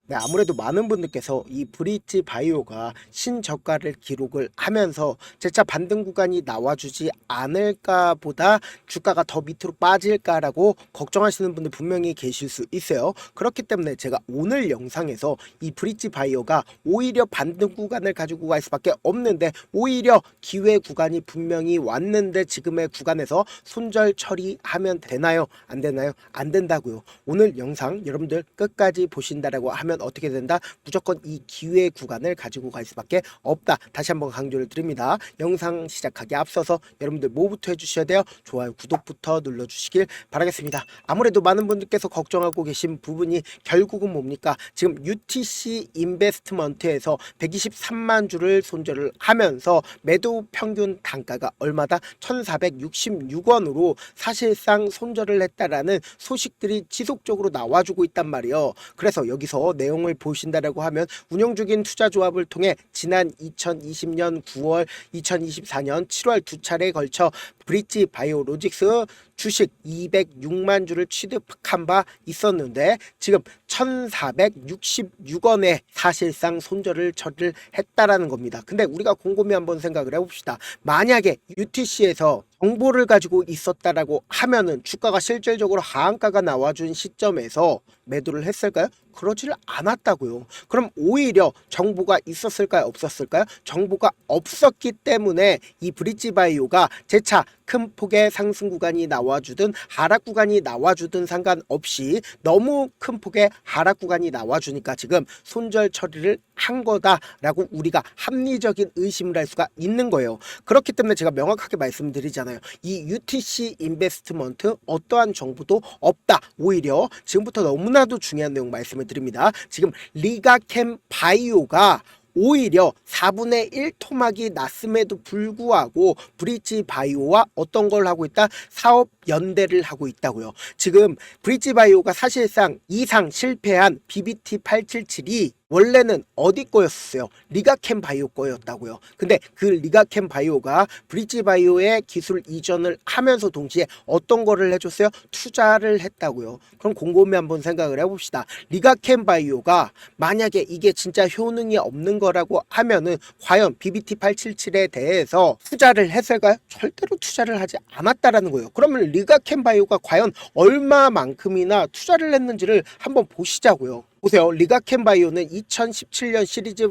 네, 아무래도 많은 분들께서 이 브릿지 바이오가 신저가를 기록을 하면서 재차 반등 구간이 나와주지 않을까 보다 주가가 더 밑으로 빠질까라고 걱정하시는 분들 분명히 계실 수 있어요. 그렇기 때문에 제가 오늘 영상에서 이 브릿지 바이오가 오히려 반등 구간을 가지고 갈 수밖에 없는데, 오히려 기회 구간이 분명히 왔는데 지금의 구간에서 손절 처리하면 되나요? 안 되나요? 안 된다고요. 오늘 영상 여러분들 끝까지 보신다라고 하면 어떻게 된다? 무조건 이 기회 구간을 가지고 갈 수밖에 없다. 다시 한번 강조를 드립니다. 영상 시작하기 앞서서 여러분들 뭐부터 해주셔야 돼요? 좋아요, 구독부터 눌러주시길 바라겠습니다. 아무래도 많은 분들께서 걱정하고 계신 부분이 결국은 뭡니까? 지금 UTC 인베스트먼트에서 123만 주를 손절을 하면서 매도 평균 단가가 얼마다? 1466원으로 사실상 손절을 했다라는 소식들이 지속적으로 나와주고 있단 말이에요. 그래서 여기서 내용을 보신다라고 하면 운영 중인 투자조합을 통해 지난 2020년 9월, 2024년 7월 두 차례에 걸쳐 브릿지 바이오로직스 주식 206만 주를 취득한 바 있었는데 지금 1466원에 사실상 손절을 처리를 했다라는 겁니다. 근데 우리가 곰곰이 한번 생각을 해봅시다. 만약에 UTC에서 정보를 가지고 있었다라고 하면은 주가가 실질적으로 하한가가 나와준 시점에서 매도를 했을까요? 그러지를 않았다고요. 그럼 오히려 정보가 있었을까요? 없었을까요? 정보가 없었기 때문에 이 브릿지 바이오가 재차 큰 폭의 상승 구간이 나와주든 하락 구간이 나와주든 상관없이 너무 큰 폭의 하락 구간이 나와주니까 지금 손절 처리를 한 거다라고 우리가 합리적인 의심을 할 수가 있는 거예요. 그렇기 때문에 제가 명확하게 말씀드리잖아요. 이 UTC 인베스트먼트 어떠한 정보도 없다. 오히려 지금부터 너무나도 중요한 내용 말씀을 드립니다. 지금 리가캠 바이오가 오히려 4분의 1 토막이 났음에도 불구하고 브릿지 바이오와 어떤 걸 하고 있다? 사업 연대를 하고 있다고요. 지금 브릿지 바이오가 사실상 이상 실패한 BBT877이 원래는 어디 거였어요? 리가캠 바이오 거였다고요. 근데 그 리가캠 바이오가 브릿지 바이오의 기술 이전을 하면서 동시에 어떤 거를 해줬어요? 투자를 했다고요. 그럼 곰곰이 한번 생각을 해봅시다. 리가캠 바이오가 만약에 이게 진짜 효능이 없는 거라고 하면은 과연 BBT877에 대해서 투자를 했을까요? 절대로 투자를 하지 않았다라는 거예요. 그러면 리가캠 바이오가 과연 얼마만큼이나 투자를 했는지를 한번 보시자고요. 보세요. 리가캠 바이오는 2017년 시리즈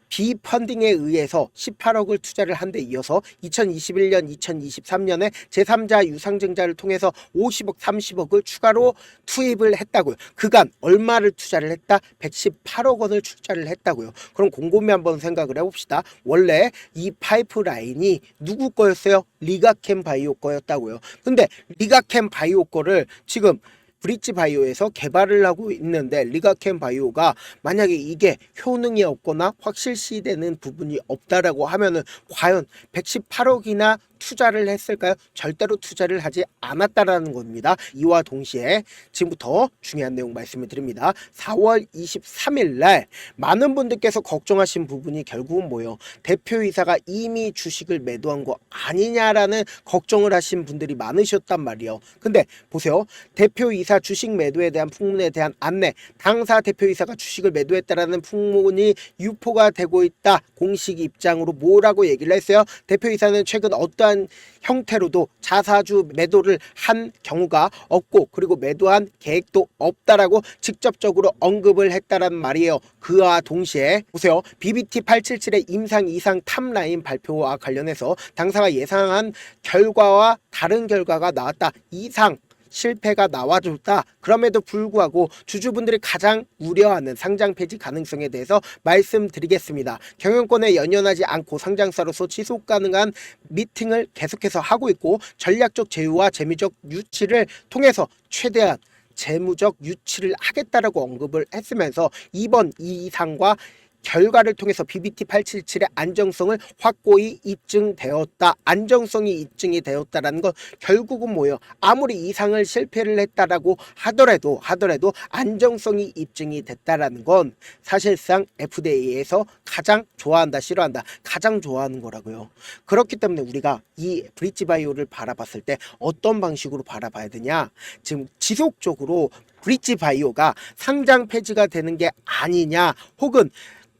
B 펀딩에 의해서 18억을 투자를 한 데 이어서 2021년, 2023년에 제3자 유상증자를 통해서 50억, 30억을 추가로 투입을 했다고요. 그간 얼마를 투자를 했다? 118억 원을 투자를 했다고요. 그럼 곰곰이 한번 생각을 해봅시다. 원래 이 파이프라인이 누구 거였어요? 리가캠 바이오 거였다고요. 근데 리가캠 바이오 거를 지금 브릿지 바이오에서 개발을 하고 있는데, 리가캠 바이오가 만약에 이게 효능이 없거나 확실시되는 부분이 없다라고 하면은 과연 118억이나 투자를 했을까요? 절대로 투자를 하지 않았다라는 겁니다. 이와 동시에 지금부터 중요한 내용 말씀을 드립니다. 4월 23일 날 많은 분들께서 걱정하신 부분이 결국은 뭐예요? 대표이사가 이미 주식을 매도한 거 아니냐라는 걱정을 하신 분들이 많으셨단 말이에요. 근데 보세요. 대표이사 주식 매도에 대한 풍문에 대한 안내, 당사 대표이사가 주식을 매도했다라는 풍문이 유포가 되고 있다. 공식 입장으로 뭐라고 얘기를 했어요? 대표이사는 최근 어떠한 형태로도 자사주 매도를 한 경우가 없고, 그리고 매도한 계획도 없다라고 직접적으로 언급을 했다란 말이에요. 그와 동시에 보세요. BBT877의 임상 이상 탑라인 발표와 관련해서 당사가 예상한 결과와 다른 결과가 나왔다. 이상 실패가 나와줬다. 그럼에도 불구하고 주주분들이 가장 우려하는 상장 폐지 가능성에 대해서 말씀드리겠습니다. 경영권에 연연하지 않고 상장사로서 지속 가능한 미팅을 계속해서 하고 있고, 전략적 제휴와 재무적 유치를 통해서 최대한 재무적 유치를 하겠다라고 언급을 했으면서 이번 이상과 결과를 통해서 BBT877의 안정성을 확고히 입증되었다. 안정성이 입증이 되었다라는 건 결국은 뭐예요? 아무리 이상을 실패를 했다라고 하더라도 안정성이 입증이 됐다라는 건 사실상 FDA에서 가장 좋아한다, 싫어한다, 가장 좋아하는 거라고요. 그렇기 때문에 우리가 이 브릿지 바이오를 바라봤을 때 어떤 방식으로 바라봐야 되냐? 지금 지속적으로 브릿지 바이오가 상장 폐지가 되는 게 아니냐, 혹은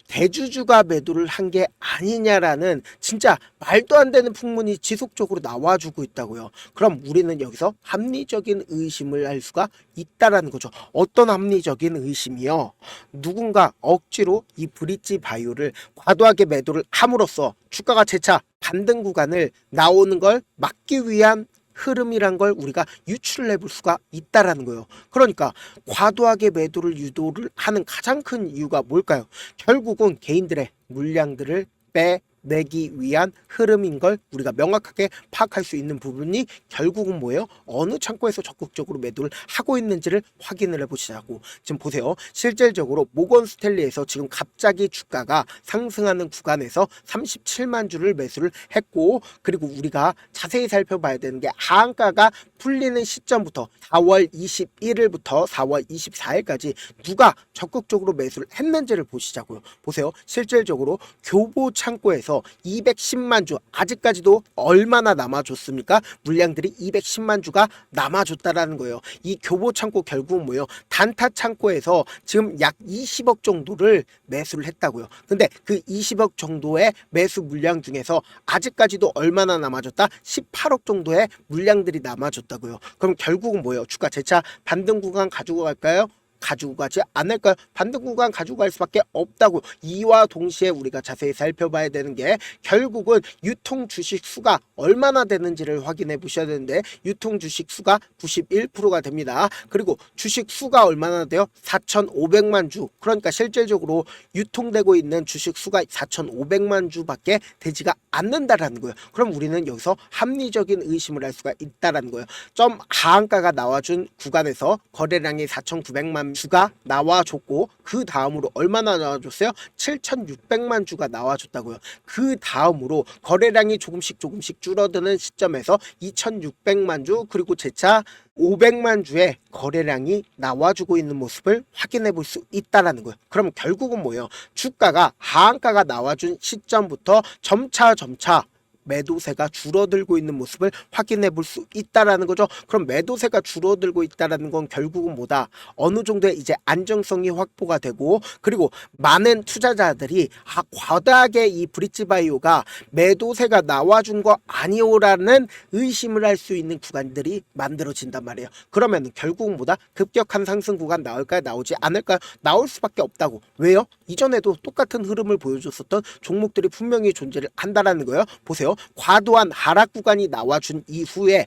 대주주가 매도를 한 게 아니냐라는 진짜 말도 안 되는 풍문이 지속적으로 나와주고 있다고요. 그럼 우리는 여기서 합리적인 의심을 할 수가 있다라는 거죠. 어떤 합리적인 의심이요? 누군가 억지로 이 브릿지 바이오를 과도하게 매도를 함으로써 주가가 재차 반등 구간을 나오는 걸 막기 위한 흐름이란 걸 우리가 유출을 해볼 수가 있다라는 거예요. 그러니까 과도하게 매도를 유도를 하는 가장 큰 이유가 뭘까요? 결국은 개인들의 물량들을 빼내기 위한 흐름인 걸 우리가 명확하게 파악할 수 있는 부분이 결국은 뭐예요? 어느 창고에서 적극적으로 매도를 하고 있는지를 확인을 해보시자고. 지금 보세요. 실질적으로 모건 스탠리에서 지금 갑자기 주가가 상승하는 구간에서 37만 주를 매수를 했고, 그리고 우리가 자세히 살펴봐야 되는 게 하한가가 풀리는 시점부터 4월 21일부터 4월 24일까지 누가 적극적으로 매수를 했는지를 보시자고요. 보세요. 실질적으로 교보 창고에서 210만 주, 아직까지도 얼마나 남아줬습니까? 물량들이 210만 주가 남아줬다라는 거예요. 이 교보 창고 결국은 뭐예요? 단타 창고에서 지금 약 20억 정도를 매수를 했다고요. 근데 그 20억 정도의 매수 물량 중에서 아직까지도 얼마나 남아줬다? 18억 정도의 물량들이 남아줬다고요. 그럼 결국은 뭐예요? 주가 재차 반등 구간 가지고 갈까요? 가지고 가지 않을까요? 반등 구간 가지고 갈 수밖에 없다고. 이와 동시에 우리가 자세히 살펴봐야 되는 게 결국은 유통 주식 수가 얼마나 되는지를 확인해 보셔야 되는데, 유통 주식 수가 91%가 됩니다. 그리고 주식 수가 얼마나 돼요? 4,500만 주. 그러니까 실질적으로 유통되고 있는 주식 수가 4,500만 주밖에 되지가 않는다라는 거예요. 그럼 우리는 여기서 합리적인 의심을 할 수가 있다라는 거예요. 점 하한가가 나와준 구간에서 거래량이 4,900만 주가 나와줬고, 그 다음으로 얼마나 나와줬어요? 7,600만 주가 나와줬다고요. 그 다음으로 거래량이 조금씩 줄어드는 시점에서 2,600만 주, 그리고 재차 500만 주의 거래량이 나와주고 있는 모습을 확인해 볼 수 있다라는 거예요. 그럼 결국은 뭐예요? 주가가 하한가가 나와준 시점부터 점차 매도세가 줄어들고 있는 모습을 확인해 볼 수 있다라는 거죠. 그럼 매도세가 줄어들고 있다라는 건 결국은 뭐다? 어느 정도의 이제 안정성이 확보가 되고, 그리고 많은 투자자들이 과다하게 이 브릿지 바이오가 매도세가 나와준 거 아니오라는 의심을 할 수 있는 구간들이 만들어진단 말이에요. 그러면 결국은 뭐다? 급격한 상승 구간 나올까요? 나오지 않을까요? 나올 수밖에 없다고. 왜요? 이전에도 똑같은 흐름을 보여줬었던 종목들이 분명히 존재를 한다라는 거예요. 보세요. 과도한 하락 구간이 나와준 이후에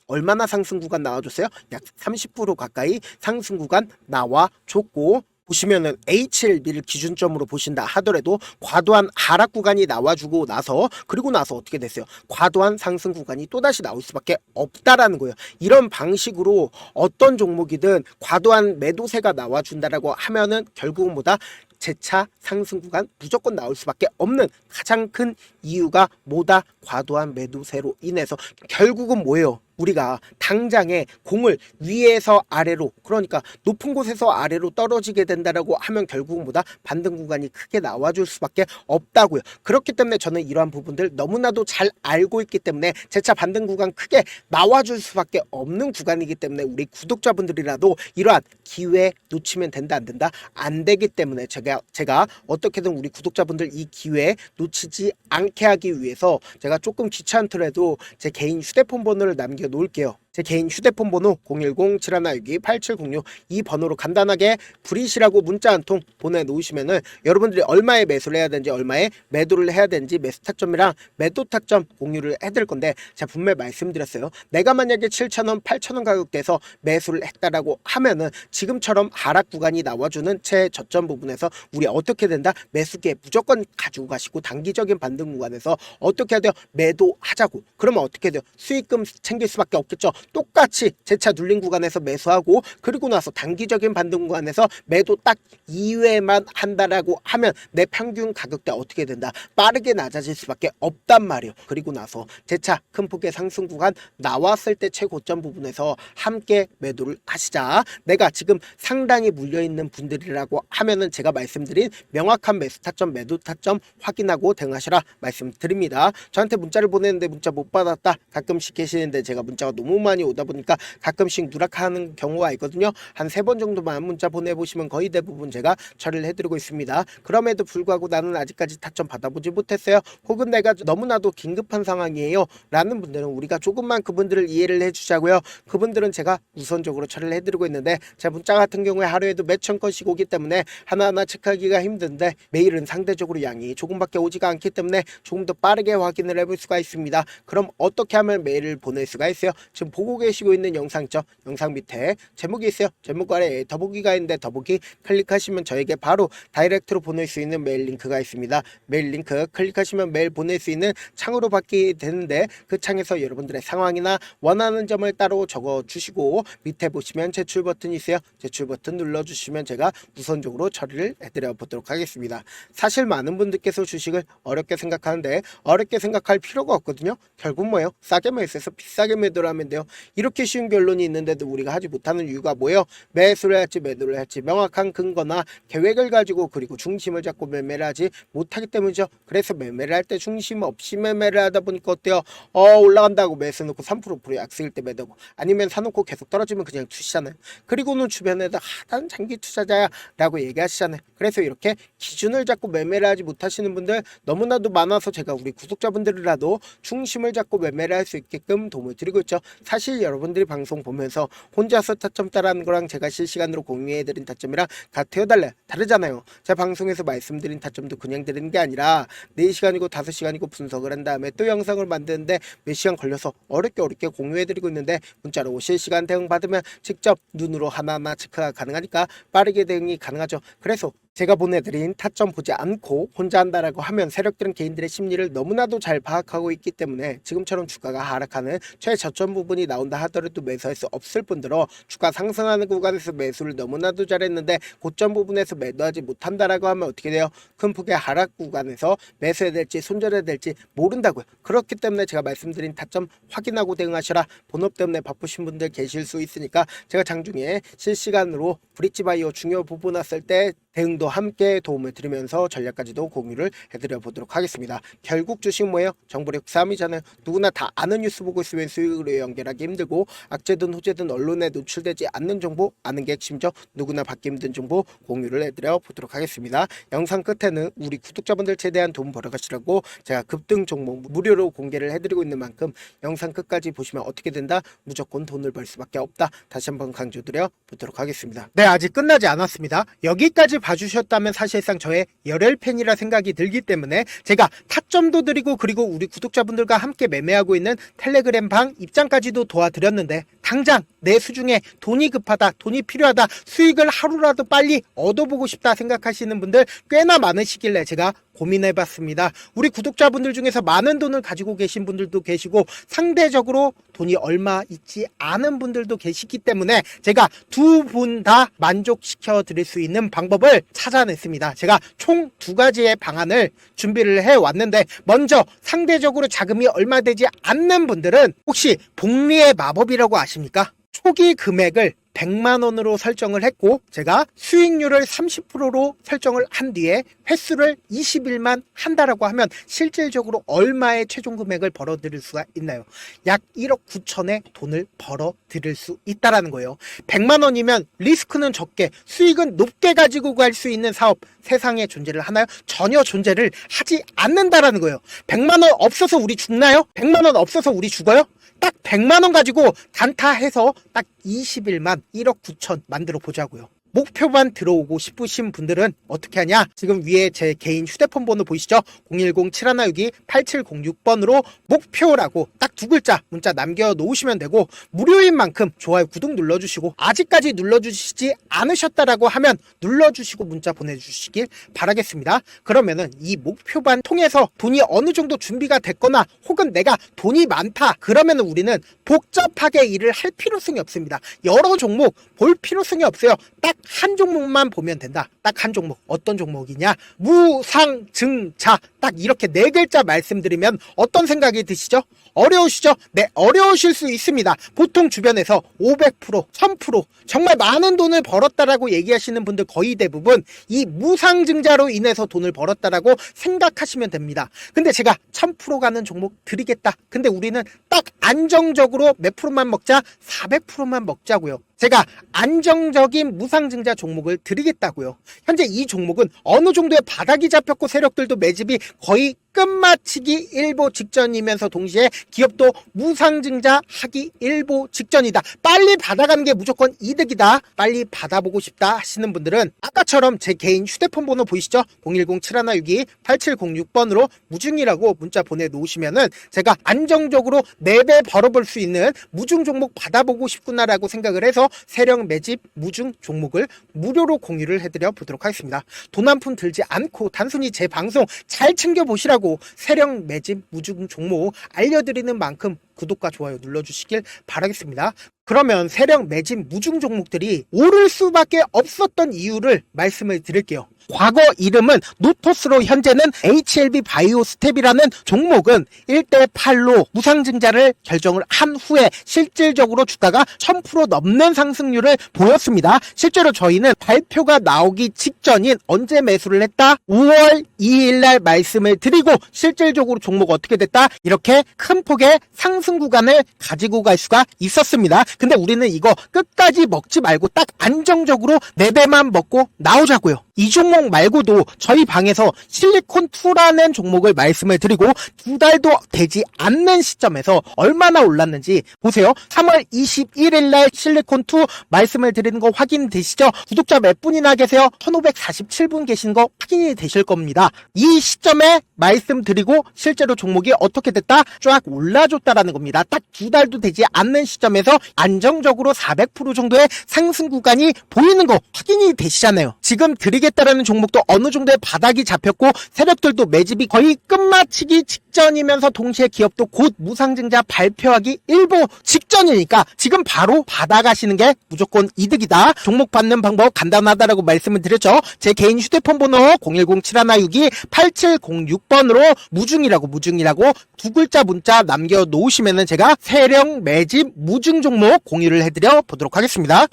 얼마나 상승 구간 나와줬어요? 약 30% 가까이 상승 구간 나와줬고, 보시면은 HLB를 기준점으로 보신다 하더라도 과도한 하락 구간이 나와주고 나서, 그리고 나서 어떻게 됐어요? 과도한 상승 구간이 또다시 나올 수밖에 없다라는 거예요. 이런 방식으로 어떤 종목이든 과도한 매도세가 나와준다라고 하면은 결국은 뭐다? 재차 상승 구간 무조건 나올 수밖에 없는 가장 큰 이유가 뭐다? 과도한 매도세로 인해서. 결국은 뭐예요? 우리가 당장에 공을 위에서 아래로, 그러니까 높은 곳에서 아래로 떨어지게 된다라고 하면 결국은 뭐다? 반등 구간이 크게 나와줄 수밖에 없다고요. 그렇기 때문에 저는 이러한 부분들 너무나도 잘 알고 있기 때문에 재차 반등 구간 크게 나와줄 수밖에 없는 구간이기 때문에 우리 구독자분들이라도 이러한 기회 놓치면 된다 안 된다? 안 되기 때문에 제가 어떻게든 우리 구독자분들 이 기회 놓치지 않게 하기 위해서 제가 조금 귀찮더라도 제 개인 휴대폰 번호를 남겨 놓을게요. 제 개인 휴대폰 번호 010-7162-8706, 이 번호로 간단하게 브릿이라고 문자 한 통 보내놓으시면은 여러분들이 얼마에 매수를 해야 되는지, 얼마에 매도를 해야 되는지 매수 타점이랑 매도 타점 공유를 해드릴 건데, 제가 분명히 말씀드렸어요. 내가 만약에 7,000원, 8,000원 가격대에서 매수를 했다라고 하면은 지금처럼 하락 구간이 나와주는 최저점 부분에서 우리 어떻게 된다? 매수기에 무조건 가지고 가시고, 단기적인 반등 구간에서 어떻게 해야 돼요? 매도하자고. 그러면 어떻게 돼요? 수익금 챙길 수밖에 없겠죠. 똑같이 재차 눌린 구간에서 매수하고, 그리고 나서 단기적인 반등 구간에서 매도 딱 2회만 한다라고 하면 내 평균 가격대 어떻게 된다? 빠르게 낮아질 수밖에 없단 말이에요. 그리고 나서 재차 큰 폭의 상승 구간 나왔을 때 최고점 부분에서 함께 매도를 하시자. 내가 지금 상당히 물려있는 분들이라고 하면은 제가 말씀드린 명확한 매수 타점, 매도 타점 확인하고 대응하시라 말씀드립니다. 저한테 문자를 보내는데 문자 못 받았다 가끔씩 계시는데 제가 문자가 너무 많이 많이 오다 보니까 가끔씩 누락하는 경우가 있거든요. 한 3번 정도만 문자 보내보시면 거의 대부분 제가 처리를 해드리고 있습니다. 그럼에도 불구하고 나는 아직까지 타점 받아보지 못했어요. 혹은 내가 너무나도 긴급한 상황이에요 라는 분들은 우리가 조금만 그분들을 이해를 해주자고요. 그분들은 제가 우선적으로 처리를 해드리고 있는데, 제 문자 같은 경우에 하루에도 몇천 건씩 오기 때문에 하나하나 체크하기가 힘든데, 메일은 상대적으로 양이 조금밖에 오지가 않기 때문에 조금 더 빠르게 확인을 해볼 수가 있습니다. 그럼 어떻게 하면 메일을 보낼 수가 있어요? 지금 보고 계시고 있는 영상 있죠? 영상 밑에 제목이 있어요. 제목 아래에 더보기가 있는데 더보기 클릭하시면 저에게 바로 다이렉트로 보낼 수 있는 메일 링크가 있습니다. 메일 링크 클릭하시면 메일 보낼 수 있는 창으로 받게 되는데, 그 창에서 여러분들의 상황이나 원하는 점을 따로 적어 주시고 밑에 보시면 제출 버튼이 있어요. 제출 버튼 눌러주시면 제가 우선적으로 처리를 해드려 보도록 하겠습니다. 사실 많은 분들께서 주식을 어렵게 생각하는데 어렵게 생각할 필요가 없거든요. 결국 뭐예요? 싸게 매수해서 비싸게 매도를 하면 돼요. 이렇게 쉬운 결론이 있는데도 우리가 하지 못하는 이유가 뭐예요? 매수를 할지 매도를 할지 명확한 근거나 계획을 가지고, 그리고 중심을 잡고 매매를 하지 못하기 때문이죠. 그래서 매매를 할 때 중심 없이 매매를 하다 보니까 어때요? 올라간다고 매수 놓고 3% 약세일 때 매도고, 아니면 사놓고 계속 떨어지면 그냥 투시잖아요. 그리고는 주변에다 난 장기 투자자야 라고 얘기하시잖아요. 그래서 이렇게 기준을 잡고 매매를 하지 못하시는 분들 너무나도 많아서 제가 우리 구독자분들이라도 중심을 잡고 매매를 할 수 있게끔 도움을 드리고 있죠. 사실 여러분들이 방송 보면서 혼자서 타점 따라하는 거랑 제가 실시간으로 공유해드린 타점이랑 같아요, 달라요? 다르잖아요. 제가 방송에서 말씀드린 타점도 그냥 드리는 게 아니라 4시간이고 5시간이고 분석을 한 다음에 또 영상을 만드는데 몇 시간 걸려서 어렵게 공유해드리고 있는데, 문자로 실시간 대응 받으면 직접 눈으로 하나하나 체크가 가능하니까 빠르게 대응이 가능하죠. 그래서 제가 보내드린 타점 보지 않고 혼자 한다라고 하면 세력들은 개인들의 심리를 너무나도 잘 파악하고 있기 때문에 지금처럼 주가가 하락하는 최저점 부분이 나온다 하더라도 매수할 수 없을 뿐더러, 주가 상승하는 구간에서 매수를 너무나도 잘했는데 고점 부분에서 매도하지 못한다라고 하면 어떻게 돼요? 큰 폭의 하락 구간에서 매수해야 될지 손절해야 될지 모른다고요. 그렇기 때문에 제가 말씀드린 타점 확인하고 대응하셔라. 본업 때문에 바쁘신 분들 계실 수 있으니까 제가 장중에 실시간으로 브릿지 바이오 중요 부분 왔을 때 대응도 함께 도움을 드리면서 전략까지도 공유를 해드려 보도록 하겠습니다. 결국 주식 뭐예요? 정보력 싸움이잖아요. 누구나 다 아는 뉴스 보고 있으면 수익으로 연결하기 힘들고, 악재든 호재든 언론에 노출되지 않는 정보 아는 게 핵심이죠. 누구나 받기 힘든 정보 공유를 해드려 보도록 하겠습니다. 영상 끝에는 우리 구독자분들 최대한 돈 벌어가시라고 제가 급등 종목 무료로 공개를 해드리고 있는 만큼 영상 끝까지 보시면 어떻게 된다? 무조건 돈을 벌 수밖에 없다. 다시 한번 강조드려 보도록 하겠습니다. 네, 아직 끝나지 않았습니다. 여기까지 봐주셨다면 사실상 저의 열혈 팬이라 생각이 들기 때문에 제가 타점도 드리고, 그리고 우리 구독자분들과 함께 매매하고 있는 텔레그램 방 입장까지도 도와드렸는데, 당장 내 수중에 돈이 급하다, 돈이 필요하다, 수익을 하루라도 빨리 얻어보고 싶다 생각하시는 분들 꽤나 많으시길래 제가 고민해봤습니다. 우리 구독자분들 중에서 많은 돈을 가지고 계신 분들도 계시고 상대적으로 돈이 얼마 있지 않은 분들도 계시기 때문에 제가 두 분 다 만족시켜 드릴 수 있는 방법을 찾아냈습니다. 제가 총 2가지의 방안을 준비를 해왔는데, 먼저 상대적으로 자금이 얼마 되지 않는 분들은 혹시 복리의 마법이라고 아십니까? 초기 금액을 100만원으로 설정을 했고, 제가 수익률을 30%로 설정을 한 뒤에 횟수를 20일만 한다라고 하면 실질적으로 얼마의 최종 금액을 벌어들일 수가 있나요? 약 1억 9천의 돈을 벌어들일 수 있다라는 거예요. 100만원이면 리스크는 적게 수익은 높게 가지고 갈 수 있는 사업 세상에 존재를 하나요? 전혀 존재를 하지 않는다라는 거예요. 100만원 없어서 우리 죽나요? 100만원 없어서 우리 죽어요? 딱 100만원 가지고 단타해서 딱 20일만 1억 9천 만들어 보자고요. 목표만 들어오고 싶으신 분들은 어떻게 하냐? 지금 위에 제 개인 휴대폰 번호 보이시죠? 010-7162-8706번으로 목표라고 딱 2글자 문자 남겨놓으시면 되고, 무료인 만큼 좋아요, 구독 눌러주시고, 아직까지 눌러주시지 않으셨다라고 하면 눌러주시고 문자 보내주시길 바라겠습니다. 그러면은 이 목표반 통해서 돈이 어느 정도 준비가 됐거나, 혹은 내가 돈이 많다 그러면은 우리는 복잡하게 일을 할 필요성이 없습니다. 여러 종목 볼 필요성이 없어요. 딱 한 종목만 보면 된다. 딱 한 종목. 어떤 종목이냐? 무상증자. 딱 이렇게 4글자 말씀드리면 어떤 생각이 드시죠? 어려우시죠? 네, 어려우실 수 있습니다. 보통 주변에서 500%, 1000% 정말 많은 돈을 벌었다라고 얘기하시는 분들 거의 대부분 이 무상증자로 인해서 돈을 벌었다라고 생각하시면 됩니다. 근데 제가 1000% 가는 종목 드리겠다. 근데 우리는 딱 안정적으로 몇 프로만 먹자? 400%만 먹자고요. 제가 안정적인 무상증자 종목을 드리겠다고요. 현재 이 종목은 어느 정도의 바닥이 잡혔고 세력들도 매집이 거의 끝마치기 일보 직전이면서 동시에 기업도 무상증자 하기 일보 직전이다. 빨리 받아가는 게 무조건 이득이다. 빨리 받아보고 싶다 하시는 분들은 아까처럼 제 개인 휴대폰 번호 보이시죠? 010-7162-8706번으로 무중이라고 문자 보내놓으시면은 제가 안정적으로 4배 벌어볼 수 있는 무중 종목 받아보고 싶구나라고 생각을 해서 세력 매집 무중 종목을 무료로 공유를 해드려 보도록 하겠습니다. 돈 한 푼 들지 않고 단순히 제 방송 잘 챙겨보시라고 세력 매집 무중 종목 알려드리는 만큼 구독과 좋아요 눌러주시길 바라겠습니다. 그러면 세력 매집 무중 종목들이 오를 수밖에 없었던 이유를 말씀을 드릴게요. 과거 이름은 노토스로 현재는 HLB 바이오 스텝이라는 종목은 1대8로 무상증자를 결정을 한 후에 실질적으로 주가가 1000% 넘는 상승률을 보였습니다. 실제로 저희는 발표가 나오기 직전인 언제 매수를 했다? 5월 2일 날 말씀을 드리고 실질적으로 종목 어떻게 됐다? 이렇게 큰 폭의 상승 구간을 가지고 갈 수가 있었습니다. 근데 우리는 이거 끝까지 먹지 말고 딱 안정적으로 4배만 먹고 나오자고요. 이 종목 말고도 저희 방에서 실리콘2라는 종목을 말씀을 드리고 2달도 되지 않는 시점에서 얼마나 올랐는지 보세요. 3월 21일 날 실리콘2 말씀을 드리는 거 확인되시죠? 구독자 몇 분이나 계세요? 1547분 계신 거 확인이 되실 겁니다. 이 시점에 말씀드리고 실제로 종목이 어떻게 됐다? 쫙 올라줬다라는 겁니다. 딱 2달도 되지 않는 시점에서 안정적으로 400% 정도의 상승 구간이 보이는 거 확인이 되시잖아요. 지금 드리겠다라는 종목도 어느 정도의 바닥이 잡혔고 세력들도 매집이 거의 끝마치기 직전이면서 동시에 기업도 곧 무상증자 발표하기 일보 직전이니까 지금 바로 받아가시는 게 무조건 이득이다. 종목 받는 방법 간단하다라고 말씀을 드렸죠. 제 개인 휴대폰 번호 010-7162-8706번으로 무중이라고 두 글자 문자 남겨놓으시면은 제가 세력 매집 무중 종목 공유를 해드려 보도록 하겠습니다.